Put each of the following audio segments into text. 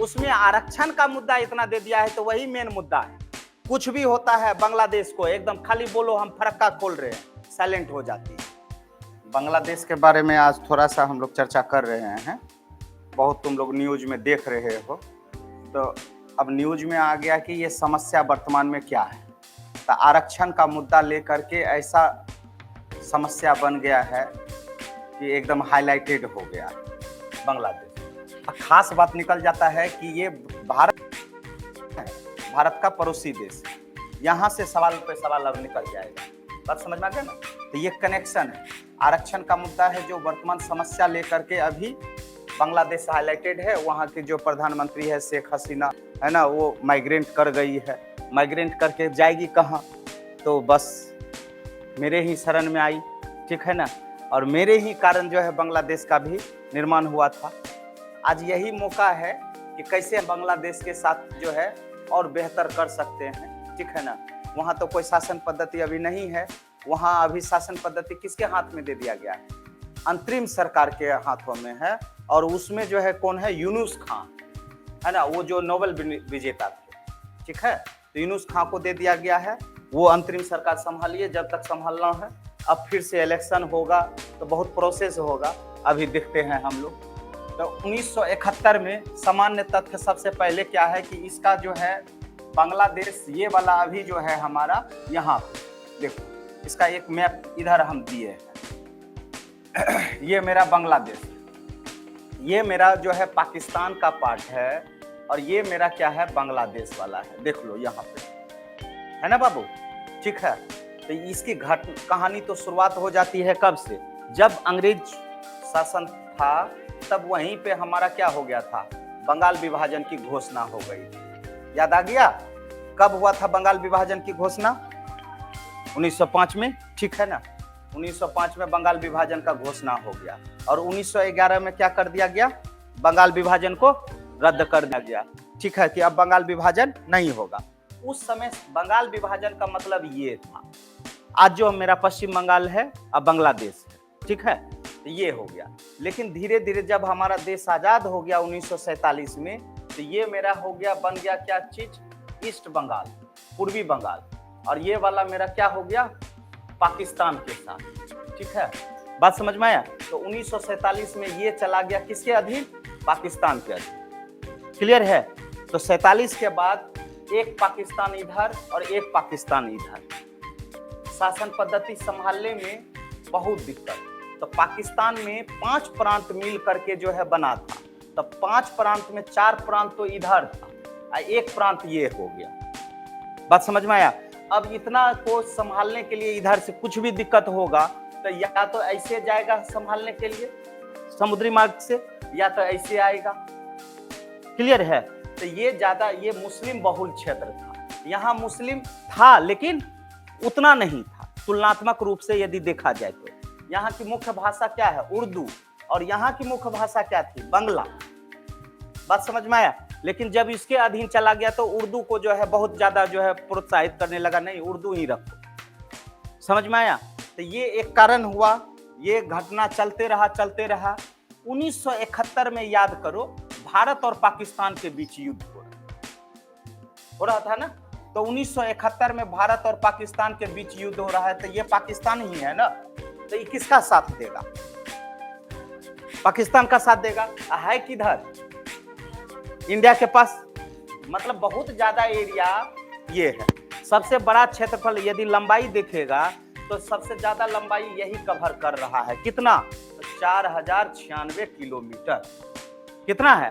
उसमें आरक्षण का मुद्दा इतना दे दिया है तो वही मेन मुद्दा है। कुछ भी होता है बांग्लादेश को एकदम खाली बोलो हम फरक्का खोल रहे हैं, साइलेंट हो जाती है। बांग्लादेश के बारे में आज थोड़ा सा हम लोग चर्चा कर रहे हैं। बहुत तुम लोग न्यूज में देख रहे हो, तो अब न्यूज में आ गया कि ये समस्या वर्तमान में क्या है। तो आरक्षण का मुद्दा लेकर के ऐसा समस्या बन गया है कि एकदम हाईलाइटेड हो गया बांग्लादेश। खास बात निकल जाता है कि ये भारत का पड़ोसी देश है। यहाँ से सवाल पे सवाल अब निकल जाएगा। बात समझ में आ गया ना? तो ये कनेक्शन है। आरक्षण का मुद्दा है जो वर्तमान समस्या लेकर के अभी बांग्लादेश हाईलाइटेड है। वहाँ की जो प्रधानमंत्री है शेख हसीना है ना, वो माइग्रेंट कर गई है। माइग्रेंट करके जाएगी कहाँ? तो बस मेरे ही शरण में आई, ठीक है ना। और मेरे ही कारण जो है बांग्लादेश का भी निर्माण हुआ था। आज यही मौका है कि कैसे बांग्लादेश के साथ जो है और बेहतर कर सकते हैं, ठीक है ना। वहाँ तो कोई शासन पद्धति अभी नहीं है। वहाँ अभी शासन पद्धति किसके हाथ में दे दिया गया है? अंतरिम सरकार के हाथों में है। और उसमें जो है कौन है? यूनुस खान है ना, वो जो नोबेल विजेता थे, ठीक है। तो यूनुस खान को दे दिया गया है, वो अंतरिम सरकार संभालिए जब तक संभालना है। अब फिर से इलेक्शन होगा तो बहुत प्रोसेस होगा, अभी देखते हैं हम लोग। तो 1971 में सामान्य तथ्य सबसे पहले क्या है कि इसका जो है बांग्लादेश, ये वाला अभी जो है हमारा यहाँ देखो, इसका एक मैप इधर हम दिए हैं। ये मेरा बांग्लादेश, ये मेरा जो है पाकिस्तान का पार्ट है, और ये मेरा क्या है? बांग्लादेश वाला है। देख लो यहाँ पे, है ना बाबू, ठीक है। तो इसकी कहानी तो शुरुआत हो जाती है कब से? जब अंग्रेज शासन था तब वहीं पे हमारा क्या हो गया था? बंगाल विभाजन की घोषणा हो गई। याद आ गया? कब हुआ था बंगाल विभाजन की घोषणा? 1905 में, ठीक है ना। 1905 में बंगाल विभाजन का घोषणा हो गया, और 1911 में क्या कर दिया गया? बंगाल विभाजन को रद्द कर दिया गया, ठीक है, कि अब बंगाल विभाजन नहीं होगा। उस समय बंगाल विभाजन का मतलब ये था, आज जो मेरा पश्चिम बंगाल है अब बांग्लादेश है, ठीक है, तो ये हो गया। लेकिन धीरे धीरे जब हमारा देश आजाद हो गया 1947 में, तो ये मेरा हो गया, बन गया क्या चीज? ईस्ट बंगाल, पूर्वी बंगाल। और ये वाला मेरा क्या हो गया? पाकिस्तान के साथ, ठीक है। बात समझ में आया? तो 1947 में ये चला गया किसके अधीन? पाकिस्तान के अधीन। क्लियर है? तो 47 के बाद एक पाकिस्तान इधर और एक पाकिस्तान इधर, शासन पद्धति संभालने में बहुत दिक्कत। तो पाकिस्तान में 5 प्रांत मिल करके जो है बना था। तो 5 प्रांत में 4 प्रांत तो इधर था, एक प्रांत ये हो गया। बात समझ में आया? अब इतना को संभालने के लिए इधर से कुछ भी दिक्कत होगा तो या तो ऐसे जाएगा संभालने के लिए समुद्री मार्ग से, या तो ऐसे आएगा। क्लियर है? तो ये ज्यादा, ये मुस्लिम बहुल क्षेत्र था। यहाँ मुस्लिम था लेकिन उतना नहीं था तुलनात्मक रूप से यदि देखा जाए तो। यहाँ की मुख्य भाषा क्या है? उर्दू। और यहाँ की मुख्य भाषा क्या थी? बांग्ला। बात समझ में आया? लेकिन जब इसके अधीन चला गया तो उर्दू को जो है बहुत ज्यादा जो है प्रोत्साहित करने लगा, नहीं उर्दू ही रखो। समझ में आया? तो ये एक कारण हुआ, ये घटना चलते रहा। 1971 में याद करो, भारत और पाकिस्तान के बीच युद्ध हो रहा था ना। तो 1971 में भारत और पाकिस्तान के बीच युद्ध हो रहा है, तो ये पाकिस्तान ही है ना। तो ये किसका साथ देगा? पाकिस्तान का साथ देगा। है किधर? इंडिया के पास। मतलब बहुत ज्यादा एरिया ये है। सबसे बड़ा क्षेत्रफल यदि लंबाई देखेगा तो सबसे ज्यादा लंबाई यही कवर कर रहा है। कितना? तो 4096 किलोमीटर। कितना है?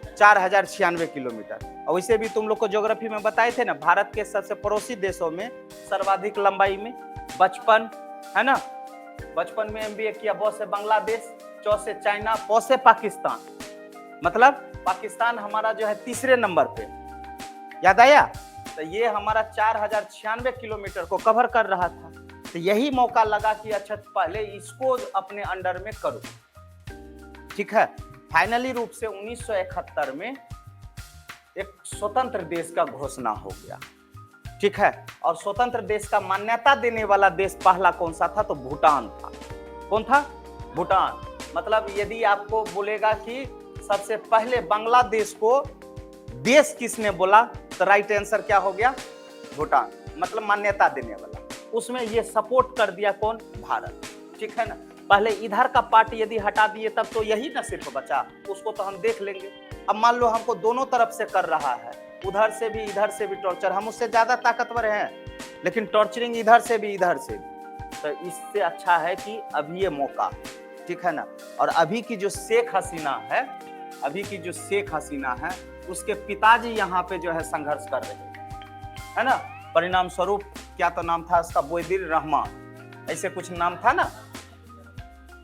4096 किलोमीटर। और वैसे भी तुम लोग को ज्योग्राफी में बताए थे ना, भारत के सबसे पड़ोसी देशों में सर्वाधिक लंबाई में 55 है ना। 55 में एमबीए किया। ब से बांग्लादेश, च से चाइना, प से पाकिस्तान। मतलब पाकिस्तान हमारा जो है तीसरे नंबर पे। याद आया? तो ये हमारा 4096 किलोमीटर को कवर कर रहा था। तो यही मौका लगा कि अच्छा पहले इसको अपने अंडर में करो, ठीक है। फाइनली रूप से 1971 में एक स्वतंत्र देश का घोषणा हो गया, ठीक है। और स्वतंत्र देश का मान्यता देने वाला देश पहला कौन सा था? तो भूटान था। कौन था? भूटान। मतलब यदि आपको बोलेगा कि सबसे पहले बांग्लादेश को देश किसने बोला, तो राइट आंसर क्या हो गया, भूटान, मतलब मान्यता देने वाला। उसमें ये सपोर्ट कर दिया कौन, भारत, ठीक है ना। पहले इधर का पार्ट यदि हटा दिए तब तो यही ना सिर्फ बचा, उसको तो हम देख लेंगे। अब मान लो हमको दोनों तरफ से कर रहा है, उधर से भी इधर से भी टॉर्चर, हम उससे ज्यादा ताकतवर हैं, लेकिन टॉर्चरिंग इधर से भी इधर से भी, तो इससे अच्छा है कि अभी ये मौका, ठीक है ना। और अभी की जो शेख हसीना है, अभी की जो शेख हसीना है, उसके पिताजी यहाँ पे जो है संघर्ष कर रहे हैं, है ना। परिणाम स्वरूप क्या तो नाम था उसका, बोयदिर रहमान, ऐसे कुछ नाम था ना,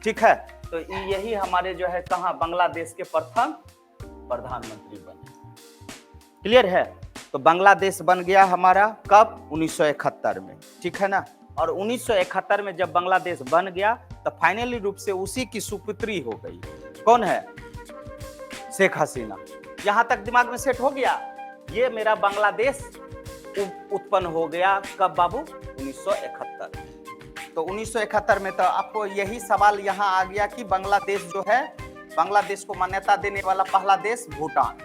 ठीक है। तो यही हमारे जो है कहाँ, बांग्लादेश के प्रथम प्रधानमंत्री बने। क्लियर है। तो बांग्लादेश बन गया हमारा कब, 1971 में, ठीक है ना। और 1971 में जब बांग्लादेश बन गया तो फाइनली रूप से उसी की सुपुत्री हो गई, कौन है, शेख हसीना। यहां तक दिमाग में सेट हो गया। ये मेरा बांग्लादेश उत्पन्न हो गया कब बाबू, 1971। तो 1971 में तो आपको यही सवाल यहां आ गया कि बांग्लादेश जो है, बांग्लादेश को मान्यता देने वाला पहला देश भूटान,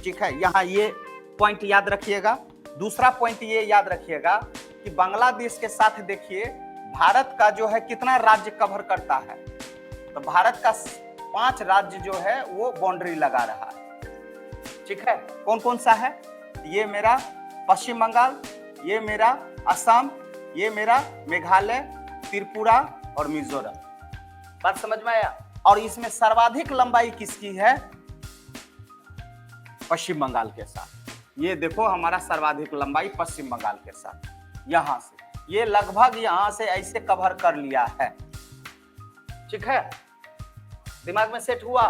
ठीक है। यहाँ ये पॉइंट याद रखिएगा। दूसरा पॉइंट ये याद रखिएगा कि बांग्लादेश के साथ देखिए भारत का जो है कितना राज्य कवर करता है, तो भारत का 5 राज्य जो है वो बाउंड्री लगा रहा है, ठीक है। कौन कौन सा है, ये मेरा पश्चिम बंगाल, ये मेरा असम, ये मेरा मेघालय, त्रिपुरा और मिजोरम। बात समझ में आया। और इसमें सर्वाधिक लंबाई किसकी है, पश्चिम बंगाल के साथ। ये देखो हमारा सर्वाधिक लंबाई पश्चिम बंगाल के साथ, यहां से ये लगभग यहां से ऐसे कवर कर लिया है, ठीक है। दिमाग में सेट हुआ,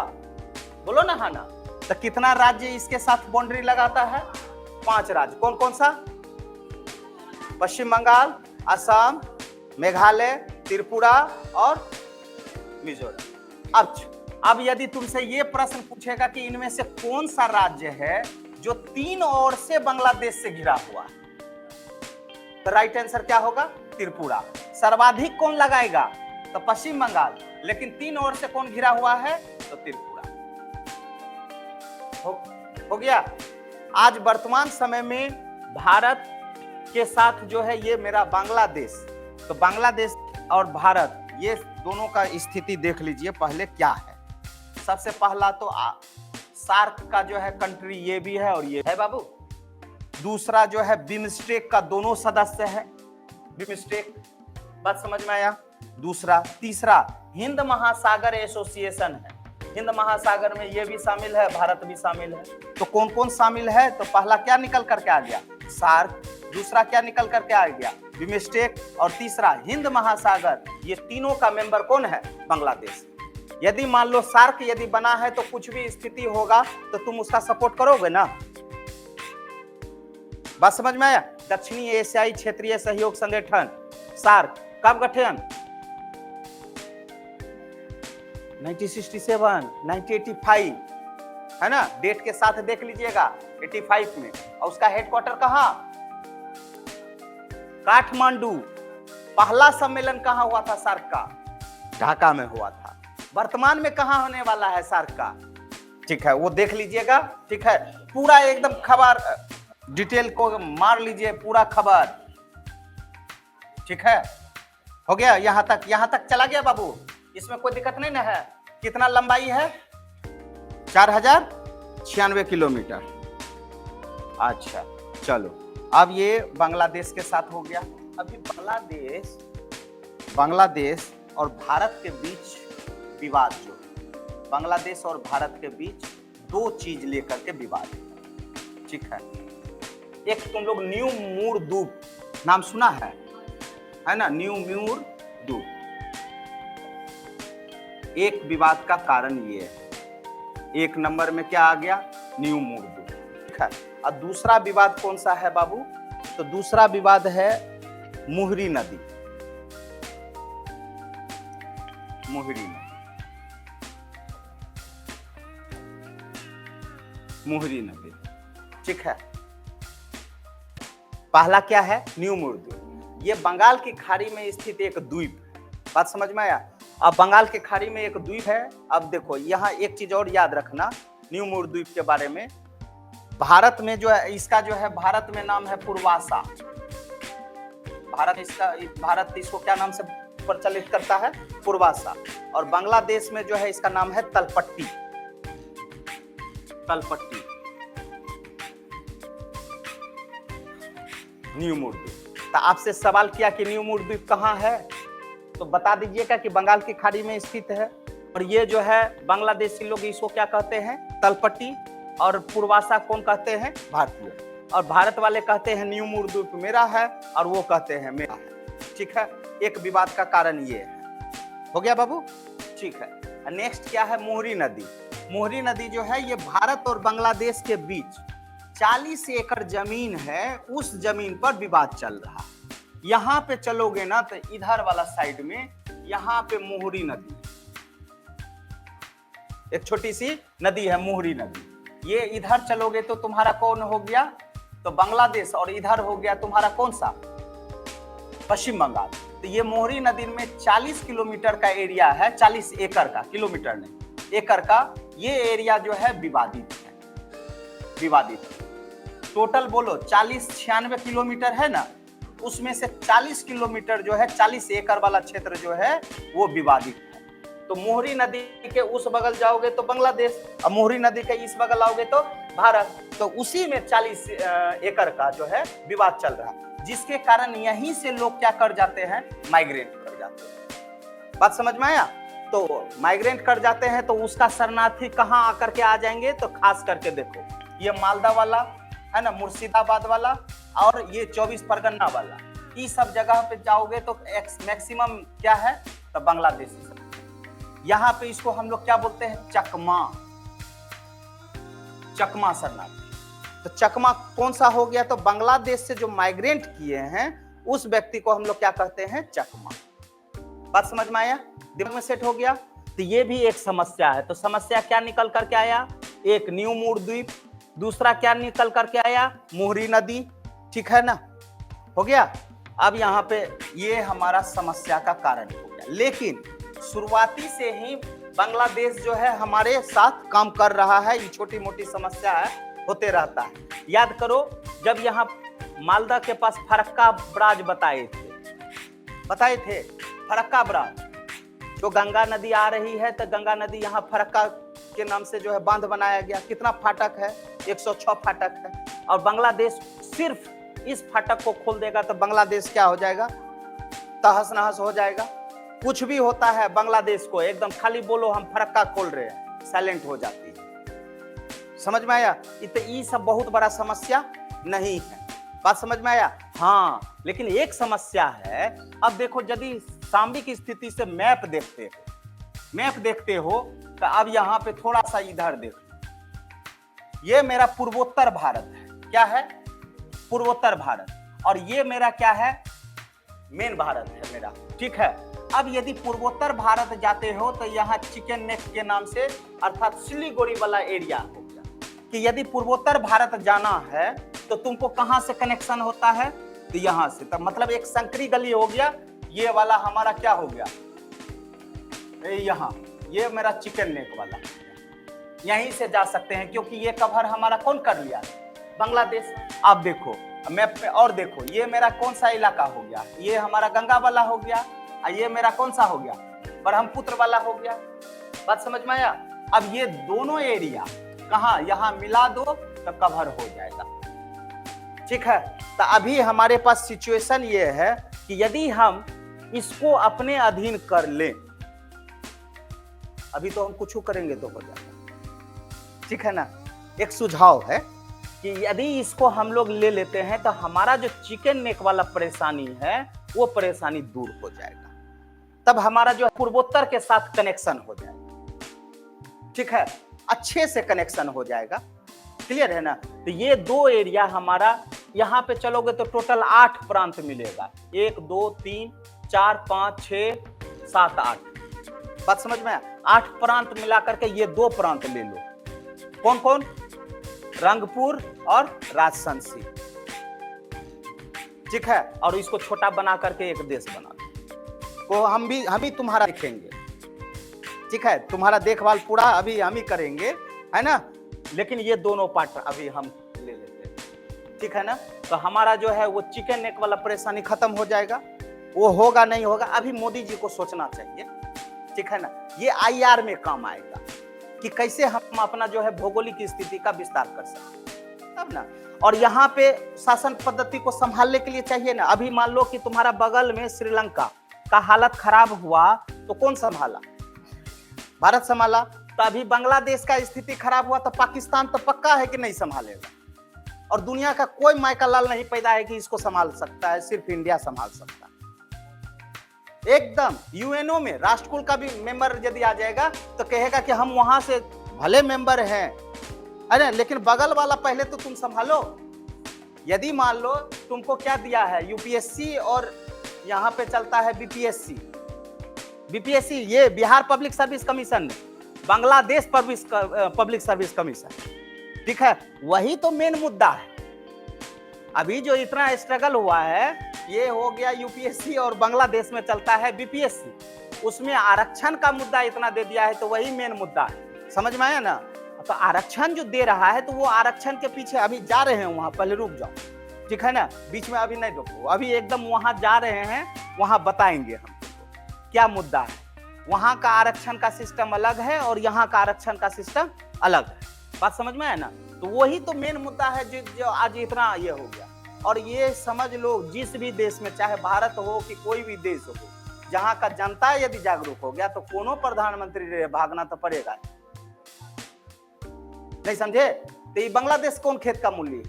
बोलो ना हाँ ना। तो कितना राज्य इसके साथ बाउंड्री लगाता है, 5 राज्य। कौन कौन सा, पश्चिम बंगाल, असम, मेघालय, त्रिपुरा और मिजोरम। अब यदि तुमसे ये प्रश्न पूछेगा कि इनमें से कौन सा राज्य है जो 3 ओर से बांग्लादेश से घिरा हुआ है, तो राइट आंसर क्या होगा, त्रिपुरा। सर्वाधिक कौन लगाएगा, तो पश्चिम बंगाल, लेकिन 3 ओर से कौन घिरा हुआ है, तो त्रिपुरा। हो गया। आज वर्तमान समय में भारत के साथ जो है ये मेरा बांग्लादेश, तो बांग्लादेश और भारत ये दोनों का स्थिति देख लीजिए पहले क्या है। सबसे पहला तो सार्क का जो है कंट्री ये भी है और ये है बाबू। दूसरा जो है बिमस्टेक का दोनों सदस्य है, बिमस्टेक, बात समझ में आया। दूसरा, तीसरा हिंद महासागर एसोसिएशन है, हिंद महासागर में ये भी शामिल है, भारत भी शामिल है। तो कौन कौन शामिल है, तो पहला क्या निकल करके आ गया, सार्क। दूसरा क्या निकल करके आ गया, बिमस्टेक। और तीसरा हिंद महासागर। ये तीनों का मेंबर कौन है, बांग्लादेश। यदि मान लो सार्क यदि बना है तो कुछ भी स्थिति होगा तो तुम उसका सपोर्ट करोगे ना, बात समझ में आया। दक्षिणी एशियाई क्षेत्रीय सहयोग संगठन सार्क कब गठन, 1967, 1985 है ना, डेट के साथ देख लीजिएगा, 85 में। और उसका हेडक्वार्टर कहां, काठमांडू। पहला सम्मेलन कहां हुआ था सार्क का, ढाका में हुआ था। वर्तमान में कहां होने वाला है सार्क का, ठीक है, वो देख लीजिएगा, ठीक है। पूरा एकदम खबर डिटेल को मार लीजिए, पूरा खबर, ठीक है। हो गया, यहां तक चला गया बाबू, इसमें कोई दिक्कत नहीं ना है। कितना लंबाई है, 4096 किलोमीटर। अच्छा चलो, अब ये बांग्लादेश के साथ हो गया। अभी बांग्लादेश और भारत के बीच विवाद जो है, बांग्लादेश और भारत के बीच 2 चीज लेकर के विवाद है, ठीक है। एक तुम लोग न्यू मूर दूप नाम सुना है ना, न्यू मूर दूप। एक विवाद का कारण ये है, 1 नंबर में क्या आ गया, न्यू मूर दूप, ठीक है। और दूसरा विवाद कौन सा है बाबू, तो दूसरा विवाद है मुहरी नदी, मुहरी नदी, ठीक है। पहला क्या है, न्यू मूर द्वीप। ये बंगाल की खाड़ी में स्थित एक द्वीप है, बात समझ में आया। अब बंगाल की खाड़ी में एक द्वीप है। अब देखो यहाँ एक चीज और याद रखना न्यू मूर द्वीप के बारे में, भारत में जो है इसका जो है भारत में नाम है पूर्वासा। भारत इसको क्या नाम से प्रचलित करता है? पूर्वासा। और बांग्लादेश में जो है इसका नाम है तलपट्टी। तलपट्टी, न्यू मूर द्वीप। तो आपसे सवाल किया कि न्यू मूर द्वीप कहाँ है, तो बता दीजिएगा कि बंगाल की खाड़ी में स्थित है। और ये जो है बांग्लादेशी लोग इसको क्या कहते हैं? तलपट्टी। और पूर्वासा कौन कहते हैं? भारतीय। और भारत वाले कहते हैं न्यू मूर द्वीप मेरा है, और वो कहते हैं मेरा है। ठीक है, एक विवाद का कारण ये है। हो गया बाबू? ठीक है। नेक्स्ट क्या है? मोहरी नदी। मोहरी नदी जो है ये भारत और बांग्लादेश के बीच 40 एकड़ जमीन है, उस जमीन पर विवाद चल रहा है। यहाँ पे चलोगे ना तो इधर वाला साइड में यहाँ पे मोहरी नदी, एक छोटी सी नदी है मोहरी नदी। ये इधर चलोगे तो तुम्हारा कौन हो गया? तो बांग्लादेश। और इधर हो गया तुम्हारा कौन सा? पश्चिम बंगाल। तो ये मोहरी नदी में 40 किलोमीटर का एरिया है, 40 एकड़ का, किलोमीटर नहीं, एकड़ का ये एरिया जो है विवादित है। विवादित टोटल बोलो 40-96 किलोमीटर है ना, उसमें से 40 किलोमीटर जो है, 40 एकड़ वाला क्षेत्र जो है वो विवादित है। तो मोहरी नदी के उस बगल जाओगे तो बांग्लादेश, और मोहरी नदी के इस बगल आओगे तो भारत। तो उसी में 40 एकड़ का जो है विवाद चल रहा है, जिसके कारण यहीं से लोग क्या कर जाते हैं? माइग्रेट कर जाते हैं। बात समझ में आया? तो माइग्रेट कर जाते हैं तो उसका शरणार्थी कहाँ आकर के आ जाएंगे? तो खास करके देखो ये मालदा वाला है ना, मुर्शिदाबाद वाला, और ये 24 परगना वाला, इस सब जगह पे जाओगे तो मैक्सिमम क्या है? तो बांग्लादेशी सब। यहाँ पे इसको हम लोग क्या बोलते हैं? चकमा। चकमा शरणार्थी। तो चकमा कौन सा हो गया? तो बांग्लादेश से जो माइग्रेंट किए हैं उस व्यक्ति को हम लोग क्या कहते हैं? चकमा। बात समझ में आया? दिमाग में सेट हो गया? तो ये भी एक समस्या है। तो समस्या क्या निकल करके आया? एक न्यू मूर द्वीप, दूसरा क्या निकल करके आया? मोहरी नदी। ठीक है ना? हो गया? अब यहाँ पे ये हमारा समस्या का कारण हो गया। लेकिन शुरुआती से ही बांग्लादेश जो है हमारे साथ काम कर रहा है। ये छोटी मोटी समस्या है, होते रहता है। याद करो जब यहाँ मालदा के पास फरक्का बराज बताए थे फरक्का बराज, जो गंगा नदी आ रही है, तो गंगा नदी यहाँ फरक्का के नाम से जो है बांध बनाया गया। कितना फाटक है? 106 फाटक है। और बांग्लादेश सिर्फ इस फाटक को खोल देगा तो बांग्लादेश क्या हो जाएगा? तहस नहस हो जाएगा। कुछ भी होता है बांग्लादेश को एकदम खाली बोलो हम फरक्का खोल रहे हैं, साइलेंट हो जाती है। समझ में आया? ये सब बहुत बड़ा समस्या नहीं है। बात समझ में आया? हाँ, लेकिन एक समस्या है। अब देखो यदि सामरिक स्थिति से मैप देखते हो तो अब यहाँ पे थोड़ा सा इधर देखो। ये मेरा पूर्वोत्तर भारत है। क्या है? पूर्वोत्तर भारत। और ये मेरा क्या है? मेन भारत है मेरा। ठीक है। अब यदि पूर्वोत्तर भारत जाते हो तो यहाँ चिकन नेक के नाम से अर्थात सिलीगुड़ी वाला एरिया हो गया। कि यदि पूर्वोत्तर भारत जाना है तो तुमको कहां से कनेक्शन होता है? तो यहां से। तो मतलब एक संकरी गली हो गया। ये वाला हमारा क्या हो गया? यहाँ ये मेरा चिकन नेक वाला, यहीं से जा सकते हैं क्योंकि ये कवर हमारा कौन कर लिया? बांग्लादेश। आप देखो मैप में और देखो, ये मेरा कौन सा इलाका हो गया? ये हमारा गंगा वाला हो गया। ये मेरा कौन सा हो गया? ब्रह्मपुत्र वाला हो गया। बात समझ में आया? अब ये दोनों एरिया कहाँ यहाँ मिला दो तो कवर हो जाएगा। ठीक है। तो अभी हमारे पास सिचुएशन ये है कि यदि हम इसको अपने अधीन कर लें, अभी तो हम कुछ करेंगे तो हो जाएगा। ठीक है ना? एक सुझाव है कि यदि इसको हम लोग ले लेते हैं तो हमारा जो चिकन नेक वाला परेशानी है वो परेशानी दूर हो जाएगा। तब हमारा जो पूर्वोत्तर के साथ कनेक्शन हो जाएगा। ठीक है, अच्छे से कनेक्शन हो जाएगा। क्लियर है ना? तो ये दो एरिया हमारा, यहाँ पे चलोगे तो टोटल 8 प्रांत मिलेगा। 1 2 3 4 5 6 7 8। बात समझ में आया? 8 प्रांत मिला करके ये 2 प्रांत ले लो। कौन कौन? रंगपुर और राजशाही। ठीक है। और इसको छोटा बना करके एक देश बना दो। तो हम ही तुम्हारा देखेंगे। ठीक है, तुम्हारा देखभाल पूरा अभी हम ही करेंगे, है ना? लेकिन ये दोनों पार्ट अभी हम ठीक है ना। तो हमारा जो है वो चिकन नेक वाला परेशानी खत्म हो जाएगा। वो होगा नहीं होगा, अभी मोदी जी को सोचना चाहिए, ठीक है ना। ये IR में काम आएगा कि कैसे हम अपना जो है भौगोलिक स्थिति का विस्तार कर सकते, तब ना। और यहाँ पे शासन पद्धति को संभालने के लिए चाहिए ना। अभी मान लो कि तुम्हारा बगल में श्रीलंका का हालत खराब हुआ तो कौन संभाला? भारत संभाला। तो अभी बांग्लादेश का स्थिति खराब हुआ तो पाकिस्तान तो पक्का है कि नहीं संभालेगा। और दुनिया का कोई माइका लाल नहीं पैदा है कि इसको संभाल सकता है, सिर्फ इंडिया संभाल सकता है एकदम। यूएनओ में राष्ट्रकुल का भी मेंबर यदि आ जाएगा तो कहेगा कि हम वहां से भले मेंबर हैं, अरे लेकिन बगल वाला पहले तो तुम संभालो। यदि मान लो तुमको क्या दिया है, यूपीएससी और यहाँ पे चलता है बीपीएससी, ये Bihar public service commission, Bangladesh public service commission, ठीक है। वही तो मेन मुद्दा है। अभी जो इतना स्ट्रगल हुआ है ये हो गया यूपीएससी और बांग्लादेश में चलता है बीपीएससी। उसमें आरक्षण का मुद्दा इतना दे दिया है तो वही मेन मुद्दा है, समझ में आया ना। तो आरक्षण जो दे रहा है तो वो आरक्षण के पीछे अभी जा रहे हैं, वहां पहले रुक जाओ, ठीक है ना, बीच में अभी नहीं रोको, अभी एकदम वहां जा रहे हैं, वहां बताएंगे हम क्या मुद्दा है। वहां का आरक्षण का सिस्टम अलग है और यहाँ का आरक्षण का सिस्टम अलग है, बात समझ में आया ना। तो वही तो मेन मुद्दा है जो आज इतना ये हो गया। और ये समझ लो जिस भी देश में, चाहे भारत हो कि कोई भी देश हो, जहां का जनता यदि जागरूक हो गया तो कोनो प्रधानमंत्री रहे भागना तो पड़ेगा, नहीं समझे। तो ये बांग्लादेश कौन खेत का मूल्य है,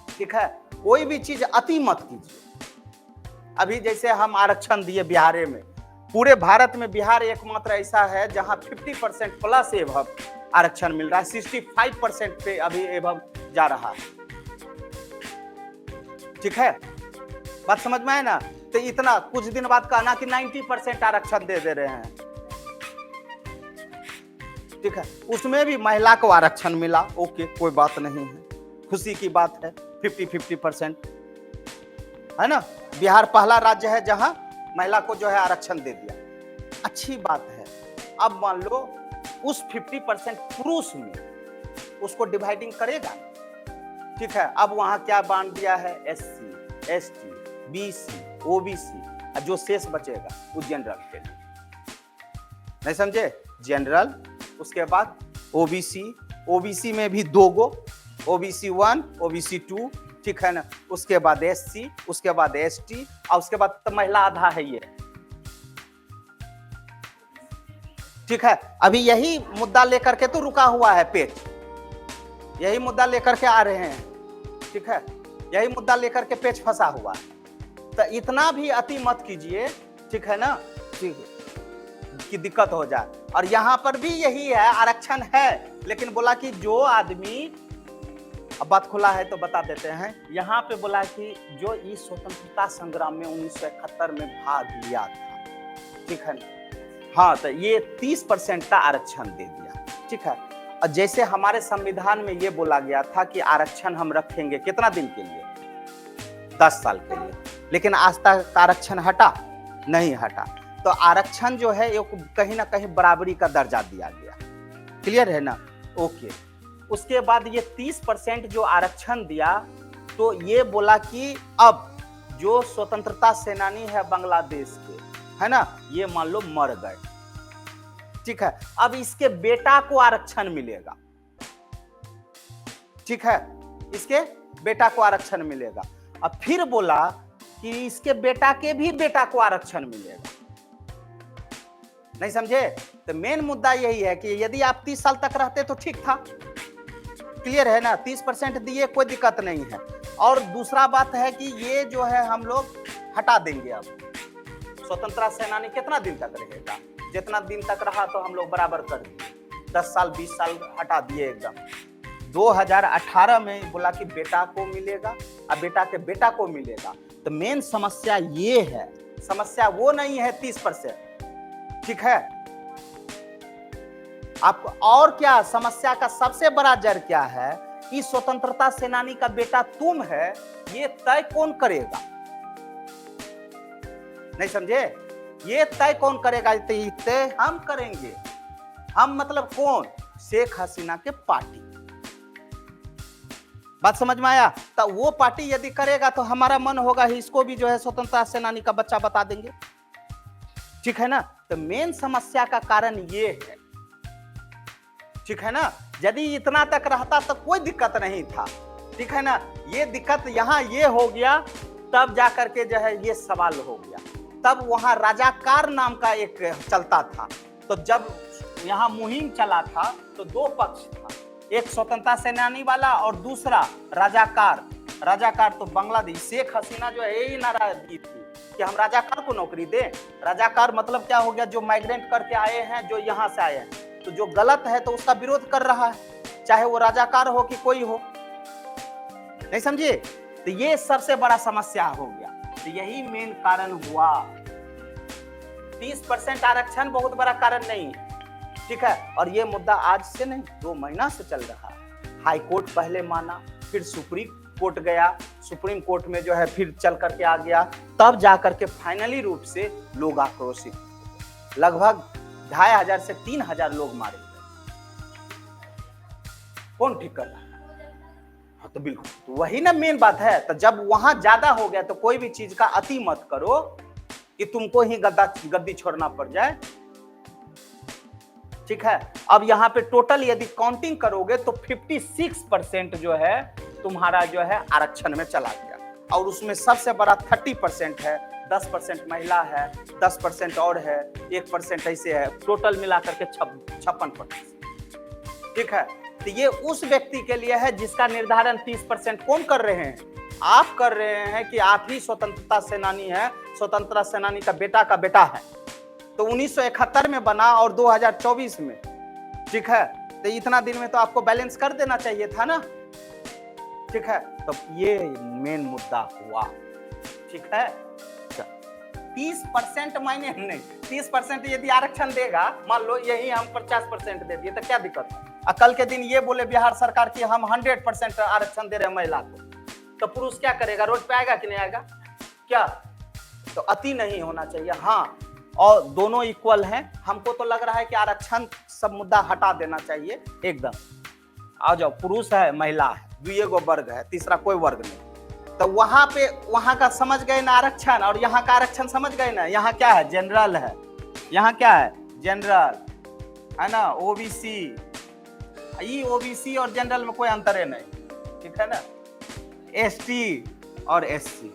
ठीक है। कोई भी चीज अति मत कीजिए। अभी जैसे हम आरक्षण दिए बिहार में, पूरे भारत में बिहार एकमात्र ऐसा है जहां 50% प्लस एवं आरक्षण मिल रहा है, 65% पे अभी एवं जा रहा है, ठीक है, बात समझ में आए ना। तो इतना कुछ दिन बाद कहना कि 90% आरक्षण दे रहे हैं, ठीक है। उसमें भी महिला को आरक्षण मिला, ओके, कोई बात नहीं है, खुशी की बात है। 50-50% है ना। बिहार पहला राज्य है जहां महिला को जो है आरक्षण दे दिया, अच्छी बात है। अब मान लो उस 50% पुरुष में उसको डिवाइडिंग करेगा, ठीक है। अब वहां क्या बांट दिया है, SC, ST, BC, OBC, जो शेष बचेगा वो जनरल के लिए, नहीं समझे, जनरल। उसके बाद OBC में भी 2 गो, OBC 1, OBC 2, ठीक है ना। उसके बाद SC, उसके बाद ST, और उसके बाद तो महिला आधा है ये, ठीक है। अभी यही मुद्दा लेकर के तो रुका हुआ है पेच, यही मुद्दा लेकर के आ रहे हैं, ठीक है। यही मुद्दा लेकर के पेच फंसा हुआ है। तो इतना भी अति मत कीजिए, ठीक है ना, ठीक है, कि दिक्कत हो जाए। और यहाँ पर भी यही है, आरक्षण है, लेकिन बोला कि जो आदमी, अब बात खुला है तो बता देते हैं, यहाँ पे बोला कि जो इस स्वतंत्रता संग्राम में 1971 में भाग लिया था, ठीक है ना, हाँ, तो ये 30% का आरक्षण दे दिया, ठीक है। और जैसे हमारे संविधान में ये बोला गया था कि आरक्षण हम रखेंगे कितना दिन के लिए, 10 साल के लिए, लेकिन आज तक आरक्षण हटा नहीं हटा। तो आरक्षण जो है ये कहीं ना कहीं बराबरी का दर्जा दिया गया, क्लियर है ना, ओके। उसके बाद ये 30% जो आरक्षण दिया, तो ये बोला कि अब जो स्वतंत्रता सेनानी है बांग्लादेश के, है ना, ये मान लो मर गए, ठीक है, अब इसके बेटा को आरक्षण मिलेगा, ठीक है, इसके बेटा को आरक्षण मिलेगा। अब फिर बोला कि इसके बेटा के भी बेटा को आरक्षण मिलेगा, नहीं समझे। तो मेन मुद्दा यही है कि यदि आप 30 साल तक रहते तो ठीक था, क्लियर है ना, 30% दिए, कोई दिक्कत नहीं है। और दूसरा बात है कि ये जो है हम लोग हटा देंगे। अब स्वतंत्रता सेनानी कितना दिन तक रहेगा, जितना दिन तक रहा तो हम लोग बराबर कर दिए, 10 साल 20 साल हटा दिए एकदम। 2018 में बोला कि बेटा को मिलेगा और बेटा के बेटा को मिलेगा। तो मेन समस्या ये है, समस्या वो नहीं है 30%, ठीक है। आपको और क्या समस्या का सबसे बड़ा जड़ क्या है कि स्वतंत्रता सेनानी का बेटा तुम है, ये तय कौन करेगा, नहीं समझे, ये तय कौन करेगा, तय हम करेंगे। हम मतलब कौन, शेख हसीना के पार्टी, बात समझ में आया? तो वो पार्टी यदि करेगा तो हमारा मन होगा ही इसको भी जो है स्वतंत्रता सेनानी का बच्चा बता देंगे, ठीक है ना। तो मेन समस्या का कारण ये है, ठीक है ना। यदि इतना तक रहता तो कोई दिक्कत नहीं था, ठीक है ना। ये दिक्कत यहाँ ये हो गया, तब जाकर के जो है ये सवाल हो गया। तब वहां राजाकार नाम का एक चलता था। तो जब यहाँ मुहिम चला था तो दो पक्ष था, एक स्वतंत्रता सेनानी वाला और दूसरा राजाकार। राजाकार तो बांग्लादेश, शेख हसीना जो है यही नारा दी थी कि हम राजाकार को नौकरी दें। राजाकार मतलब क्या हो गया, जो माइग्रेंट करके आए हैं, जो यहाँ से आए हैं, तो जो गलत है तो उसका विरोध कर रहा है, चाहे वो राजाकार हो कि कोई हो, नहीं समझिए। तो ये सबसे बड़ा समस्या हो गया। तो यही मेन कारण हुआ। 30% आरक्षण बहुत बड़ा कारण नहीं है, ठीक है। और ये मुद्दा आज से नहीं, 2 महीना से चल रहा है। हाई कोर्ट पहले माना, फिर सुप्रीम कोर्ट गया, सुप्रीम कोर्ट में जो है फिर चल करके आ गया, तब जाकर के फाइनली रूप से लोग आक्रोशित, लगभग 2500 से 3000 लोग मारे गए। कौन ठीक कर रहा है? हाँ तो बिल्कुल, तो वही ना मेन बात है। तो जब वहां ज्यादा हो गया तो कोई भी चीज का अति मत करो कि तुमको ही गद्दी छोड़ना पड़ जाए, ठीक है। अब यहाँ पे टोटल यदि काउंटिंग करोगे तो 56% जो है तुम्हारा जो है आरक्षण में चला गया, और उसमें सबसे बड़ा 30% है, 10% महिला है, 10% और है, 1% ऐसे है, टोटल मिलाकर के 56%, ठीक है। तो ये उस व्यक्ति के लिए है जिसका निर्धारण 30% कौन कर रहे हैं? आप कर रहे हैं कि आप ही स्वतंत्रता सेनानी है, स्वतंत्रता सेनानी का बेटा है। तो 1971 में बना और 2024 में, ठीक है। तो इतना दिन में तो आपको बैलेंस कर देना चाहिए था ना, ठीक है। तो ये मेन मुद्दा हुआ, ठीक है। 30% मायने नहीं, 30% यदि आरक्षण देगा, मान लो यही हम 50% दे दिए तो क्या दिक्कत है? कल के दिन ये बोले बिहार सरकार की हम 100% आरक्षण दे रहे हैं महिला को, तो पुरुष क्या करेगा? रोड पे आएगा कि नहीं आएगा? क्या? तो अति नहीं होना चाहिए। हाँ, और दोनों इक्वल हैं। हमको तो लग रहा है कि आरक्षण सब मुद्दा हटा देना चाहिए एकदम। आ जाओ, पुरुष है महिला है, 2 वर्ग है, तीसरा कोई वर्ग नहीं। तो वहां पे वहां का समझ गए ना आरक्षण, और यहाँ का आरक्षण समझ गए ना। यहाँ क्या है? जनरल है। यहाँ क्या है? जनरल है ना, ओबीसी। ये ओबीसी और जनरल में कोई अंतर है नहीं, ठीक है ना। एसटी और एससी।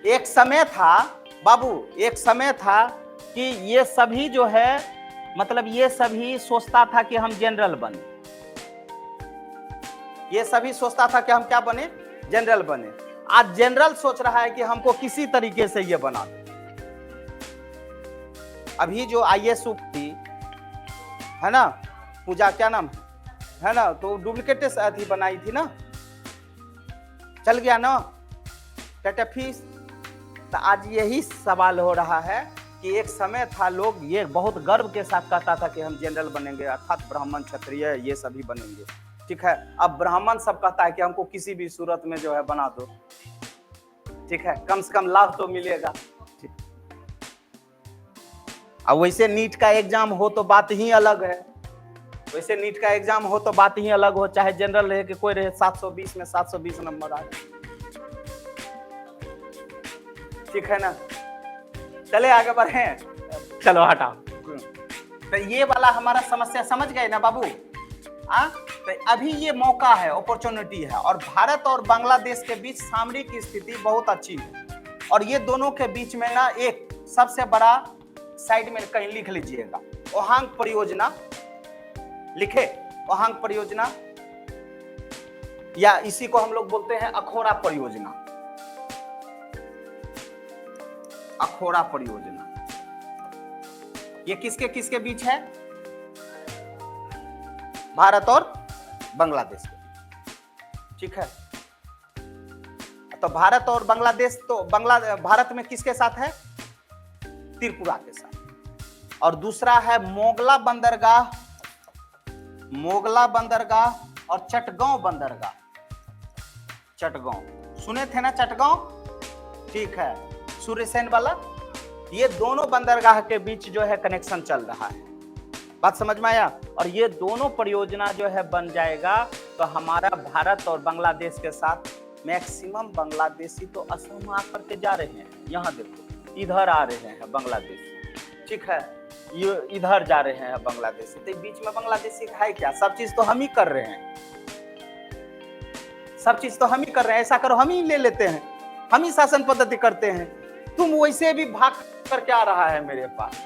एक समय था बाबू, एक समय था कि ये सभी जो है, मतलब ये सभी सोचता था कि हम जनरल बने। ये सभी सोचता था कि हम क्या बने? जनरल बने। आज जनरल सोच रहा है कि हमको किसी तरीके से ये बना दे। अभी जो आईएएस थी, है ना, पूजा क्या नाम है ना, तो डुप्लीकेट अथी बनाई थी ना, चल गया ना फीस। तो आज यही सवाल हो रहा है कि एक समय था लोग ये बहुत गर्व के साथ कहता था कि हम जनरल बनेंगे, अर्थात ब्राह्मण क्षत्रिय ये सभी बनेंगे, ठीक है। अब ब्राह्मण सब कहता है कि हमको किसी भी सूरत में जो है बना दो, ठीक है, कम से कम लाभ तो मिलेगा। अब वैसे नीट का एग्जाम हो तो बात ही अलग है, वैसे नीट का एग्जाम हो तो बात ही अलग हो, चाहे जनरल रहे कि कोई रहे, 720 में 720 नंबर आ गए, ठीक है ना। चले आगे बढ़े, चलो हटाओ। तो ये वाला हमारा समस्या समझ गए ना बाबू। तो अभी ये मौका है, अपॉर्चुनिटी है, और भारत और बांग्लादेश के बीच सामरिक स्थिति बहुत अच्छी है, और ये दोनों के बीच में ना एक सबसे बड़ा, साइड में कहीं लिख लीजिएगा, ओहांग परियोजना लिखे, ओहांग परियोजना, या इसी को हम लोग बोलते हैं अखोरा परियोजना। अखोरा परियोजना ये किसके किसके बीच है? भारत और बांग्लादेश के, ठीक है। तो भारत और बांग्लादेश, तो भारत में किसके साथ है? त्रिपुरा के साथ। और दूसरा है मोगला बंदरगाह और चटगांव बंदरगाह। चटगांव सुने थे ना, चटगांव, ठीक है, सूर्यसेन वाला। ये दोनों बंदरगाह के बीच जो है कनेक्शन चल रहा है, बात समझ में आया। और ये दोनों परियोजना जो है बन जाएगा तो हमारा भारत और बांग्लादेश के साथ मैक्सिमम बांग्लादेशी तो असम आकर के जा रहे हैं। यहाँ देखो इधर आ रहे हैं बांग्लादेश, ठीक है, ये इधर जा रहे हैं बांग्लादेशी, तो बीच में बांग्लादेशी है क्या? सब चीज तो हम ही कर रहे हैं, सब चीज तो हम ही कर रहे हैं। ऐसा करो हम ही ले लेते हैं, हम ही शासन पद्धति करते हैं। तुम वैसे भी भाग करके आ रहा है मेरे पास,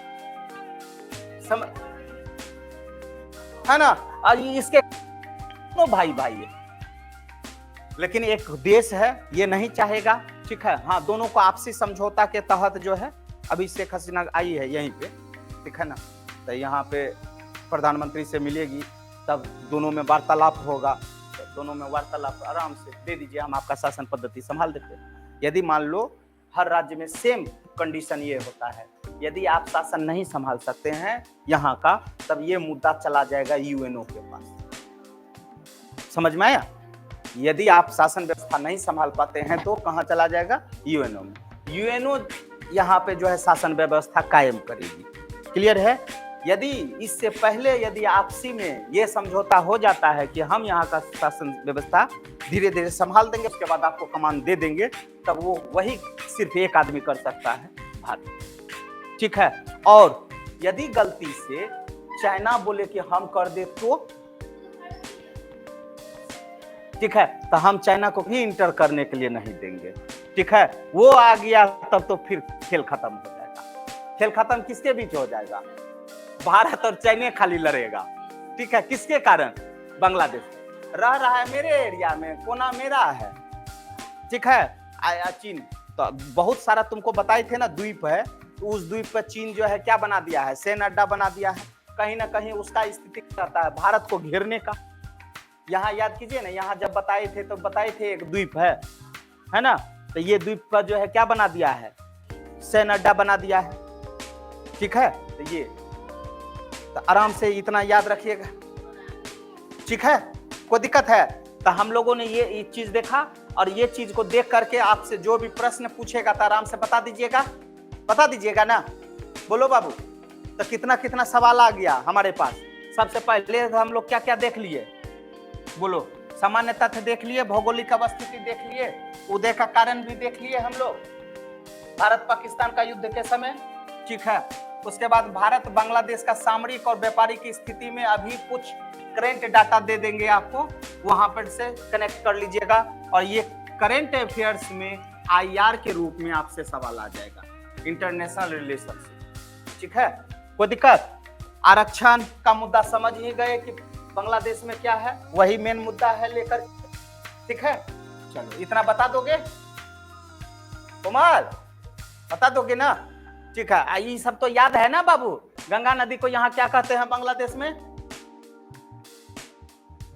है ना। और इसके तो भाई भाई है, लेकिन एक देश है ये नहीं चाहेगा, ठीक है। हाँ, दोनों को आपसी समझौता के तहत जो है अभी शेख हसीना आई है यहीं पे, ठीक है ना, तो यहाँ पे प्रधानमंत्री से मिलेगी, तब दोनों में वार्तालाप होगा, तो दोनों में वार्तालाप आराम से दे दीजिए, हम आपका शासन पद्धति संभाल देते हैं। यदि मान लो हर राज्य में सेम कंडीशन ये होता है, यदि आप शासन नहीं संभाल सकते हैं यहाँ का, तब ये मुद्दा चला जाएगा यूएनओ के पास। समझ में आया? यदि आप शासन व्यवस्था नहीं संभाल पाते हैं तो कहाँ चला जाएगा? यूएनओ में। यूएनओ यहाँ पे जो है शासन व्यवस्था कायम करेगी। क्लियर है? यदि इससे पहले यदि आपसी में ये समझौता हो जाता है कि हम यहाँ का शासन व्यवस्था धीरे धीरे संभाल देंगे, उसके बाद आपको कमान दे देंगे, तब वो वही सिर्फ एक आदमी कर सकता है, भारत, ठीक है। और यदि गलती से चाइना बोले कि हम कर दे तो, ठीक है, तो हम चाइना को भी इंटर करने के लिए नहीं देंगे, ठीक है। वो आ गया तब तो फिर खेल खत्म हो जाएगा। खेल खत्म किसके बीच हो जाएगा? भारत और चाइना खाली लड़ेगा, ठीक है। किसके कारण? बांग्लादेश रह रहा है मेरे एरिया में, कोना मेरा है, ठीक है। चीन तो बहुत सारा तुमको बताए थे ना द्वीप है, तो उस द्वीप पर चीन जो है क्या बना दिया है? सैन्य अड्डा बना दिया है। कहीं ना कहीं उसका स्थिति रहता है भारत को घेरने का। यहाँ याद कीजिए ना, यहाँ जब बताए थे तो बताए थे एक द्वीप है ना, तो ये द्वीप पर जो है क्या बना दिया है? सैन्य अड्डा बना दिया है, ठीक है। तो ये तो आराम से इतना याद रखिएगा, ठीक है। कोई दिक्कत है? तो हम लोगों ने ये चीज देखा, और ये चीज को देख करके आपसे जो भी प्रश्न पूछेगा तो आराम से बता दीजिएगा ना। बोलो बाबू, तो कितना कितना सवाल आ गया हमारे पास। सबसे पहले हम लोग क्या क्या देख लिए? बोलो। सामान्य तथ्य देख लिए, भौगोलिक अवस्थिति देख लिए, उदय का कारण भी देख लिए हम लोग, भारत पाकिस्तान का युद्ध के समय, ठीक है। उसके बाद भारत बांग्लादेश का सामरिक और व्यापारिक स्थिति में अभी कुछ करंट डाटा दे देंगे आपको, वहां पर से कनेक्ट कर लीजिएगा। और ये करंट अफेयर्स में आईआर के रूप में आपसे सवाल आ जाएगा, इंटरनेशनल रिलेशनशिप, ठीक है। कोई दिक्कत? आरक्षण का मुद्दा समझ ही गए कि बांग्लादेश में क्या है, वही मेन मुद्दा है लेकर, ठीक है। चलो इतना बता दोगे कुमार? बता दोगे ना? ठीक है। ये सब तो याद है ना बाबू? गंगा नदी को यहाँ क्या कहते हैं बांग्लादेश में?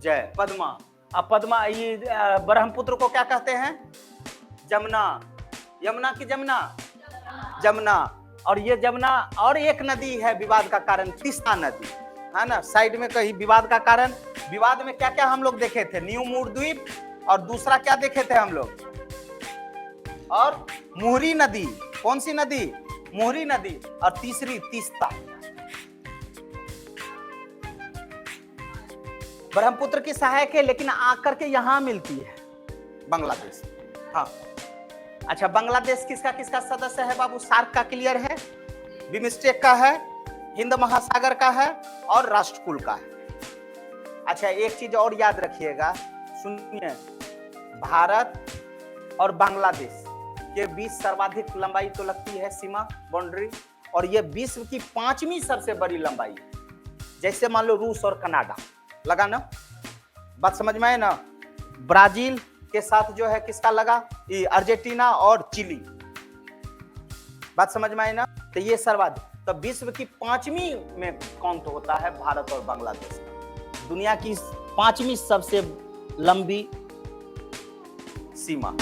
जय पद्मा। अब पद्मा, ये ब्रह्मपुत्र को क्या कहते हैं? जमुना। यमुना की जमुना? जमुना। और ये जमुना, और एक नदी है विवाद का कारण, तीस्ता नदी, है ना, साइड में कहीं विवाद का कारण। विवाद में क्या क्या हम लोग देखे थे? न्यू मूर द्वीप, और दूसरा क्या देखे थे हम लोग? और मुहरी नदी। कौन सी नदी? मुहरी नदी। और तीसरी तीस्ता। ब्रह्मपुत्र की सहायक है, लेकिन आकर के यहां मिलती है बांग्लादेश। हाँ, अच्छा, बांग्लादेश किसका किसका सदस्य है बाबू? सार्क का क्लियर है, बिमस्टेक का है, हिंद महासागर का है, और राष्ट्रकुल का है। अच्छा, एक चीज और याद रखिएगा, सुनिए, भारत और बांग्लादेश के बीच सर्वाधिक लंबाई तो लगती है सीमा, बाउंड्री, और ये विश्व की 5वीं सबसे बड़ी लंबाई है। जैसे मान लो रूस और कनाडा लगा ना, बात समझ में आए ना। ब्राजील के साथ जो है किसका लगा? ये अर्जेंटीना और चिली, बात समझ में आए ना। तो ये सर्वाधिक, तो विश्व की 5वीं में काउंट होता है भारत और बांग्लादेश। दुनिया की 5वीं सबसे लंबी सीमा।